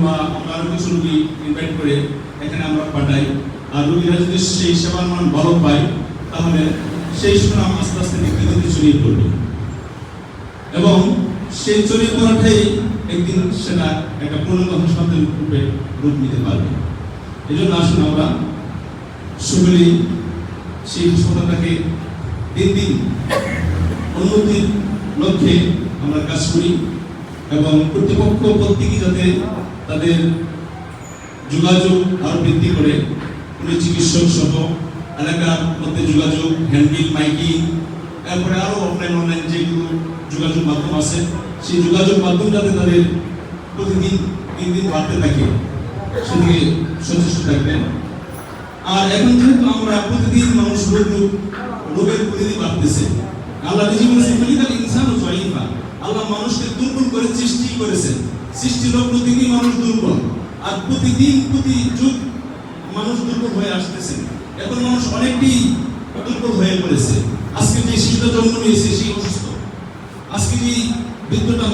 বা আমরা আরো কিছু রোগী ইনভাইট করে এখানে আমরা পাঠাই। আর রোগীরা যদি সেই সেবার মান ভালো পায় তাহলে সেই সুনাম আস্তে আস্তে ব্যক্তিগত ছড়িয়ে পড়বে এবং সেই ছড়িয়ে পড়াটাই একদিন সেটা একটা পূর্ণাঙ্গ হাসপাতাল রূপে রূপ নিতে পারবে। এই জন্য আসুন আমরা সকলেই সেই হাসপাতালটাকে দিন দিন উন্নতির লক্ষ্যে আমরা কাজ করি এবং কর্তৃপক্ষ প্রত্যেকেই যাতে তাদের যোগাযোগ আরো বৃদ্ধি করে চিকিৎসক সহ এলাকার মধ্যে যোগাযোগ, হ্যান্ডবিল, মাইকিং, তারপরে আরো অনলাইন যেগুলো যোগাযোগ মাধ্যম আছে সেই যোগাযোগ মাধ্যম যাতে তাদের প্রতিদিন দিন দিন বাড়তে থাকে সেদিকে সচেষ্ট থাকবেন। আর এখন যেহেতু আমরা প্রতিদিন মানুষ রোগের প্রতিদিন বাড়তেছে, আল্লাহ নিজে বলেছেন খলিকাল ইনসানু যায়ীফা, আল্লাহ মানুষকে দুর্বল করে সৃষ্টি করেছেন। সৃষ্টির লগ্ন থেকেই মানুষ দুর্বল, আর প্রতিদিন প্রতি যুগ মানুষ দুর্বল হয়ে আসতেছে। এখন মানুষ অনেকটি দুর্বল হয়ে পড়েছে। আজকে যে শিশুটা জন্ম নিয়েছে সেই অসুস্থ, আজকে যে বৃদ্ধটা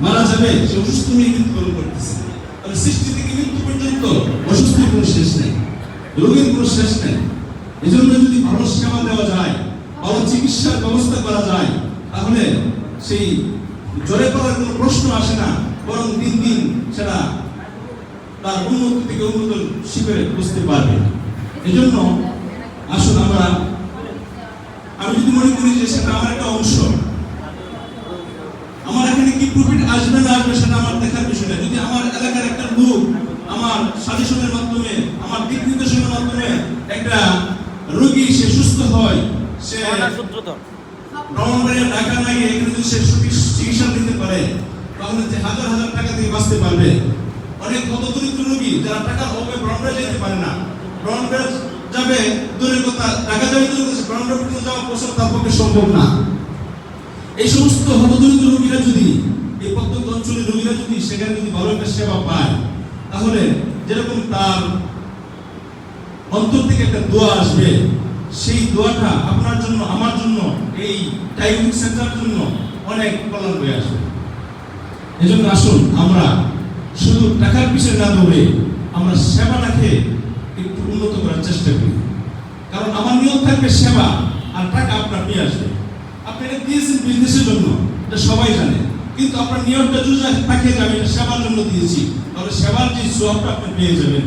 মারা যাবে সে অসুস্থ হয়ে মৃত্যুবরণ করতেছে। তাহলে সৃষ্টি থেকে মৃত্যু পর্যন্ত অসুস্থের কোনো শেষ নেই, রোগের কোনো শেষ নেই। এই জন্য যদি ভালো সেবা দেওয়া যায়, ভালো চিকিৎসার ব্যবস্থা করা যায়, তাহলে সেই জ্বরে পড়ার কোনো প্রশ্ন আসে না, বরং দিন দিন সেটা তার উন্নতি থেকে উন্নত শিখরে বুঝতে পারবে। এই জন্য আসুন আমি যদি মনে করি যে সেটা আমার একটা অংশ, আমার এখানে কি প্রফিট আসবে না আসবে সেটা আমার দেখার বিষয় না। যদি আমার এলাকার একটা লোক আমার সাজেশনের মাধ্যমে, আমার দিক নির্দেশনের মাধ্যমে একটা রোগী সে সুস্থ হয়, সে ব্রাহ্মণবাড়িয়া ঢাকা না গিয়ে এখানে যদি সে চিকিৎসা দিতে পারে, তাহলে যে হাজার হাজার টাকা দিয়ে বাঁচতে পারবে। অনেক হতদরিদ্র রোগী যারা টাকার অভাবে ব্রাহ্মণবাড়িয়া যেতে পারে না, ব্রাহ্মণবাড়িয়া যাবে দূরের কথা, ঢাকা যাবে দূরের কথা, ব্রাহ্মণবাড়িয়া পর্যন্ত যাওয়া পৌঁছানো তার পক্ষে সম্ভব না। এই সমস্ত হতদরিদ্র রোগীরা যদি, এই প্রত্যন্ত অঞ্চলের রোগীরা যদি সেখানে যদি ভালো একটা সেবা পায়, তাহলে যেরকম তার অন্তর থেকে একটা দোয়া আসবে, সেই দোয়াটা আপনার জন্য, আমার জন্য, এই ডায়াগনস্টিক সেন্টারের জন্য অনেক কল্যাণ হয়ে আসবে। এই জন্য আসুন আমরা শুধু টাকার পিছনে না দৌড়ে আমরা সেবাটাকে একটু উন্নত করার চেষ্টা করি। কারণ আমার নিয়ম থাকবে সেবা, আর টাকা আপনার পেয়ে আসবে। আপনি এটা দিয়েছেন বিজনেসের জন্য, এটা সবাই জানে, কিন্তু আপনার নিয়মটা যদি থাকে যে আমি এটা সেবার জন্য দিয়েছি, তাহলে সেবার যে সওয়াবটা আপনি পেয়ে যাবেন,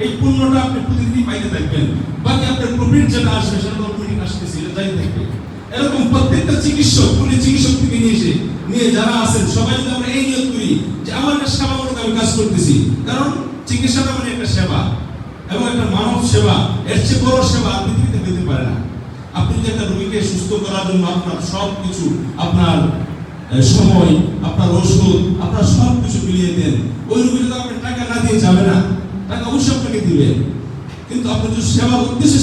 এই পুণ্যটা আপনি প্রতিদিন পাইতে থাকবেন। বাকি আপনার প্রফিট যেটা আসবে সেটা অটোমেটিক আসতেছে, এটা যাই থাকবে। এরকম প্রত্যেকটা চিকিৎসক, পুরো চিকিৎসক থেকে নিয়ে যারা আছেন সবাই যদি আমরা এই নিয়ত করি যে আমার একটা সেবামূলক আমি কাজ করতেছি, কারণ চিকিৎসাটা মানে একটা সেবা এবং একটা মানব সেবা, এর চেয়ে বড় সেবা পৃথিবীতে হতে পারে না। আপনি যদি একটা রোগীকে সুস্থ করার জন্য আপনার সব কিছু, আপনার সময়, আপনার ওষুধ, আপনার সব কিছু মিলিয়ে দেন, ওই রোগীটা তো আপনি টাকা না দিয়ে যাবে না, টাকা অবশ্যই আপনাকে দিবে, কিন্তু আপনি যদি সেবার উদ্দেশ্যে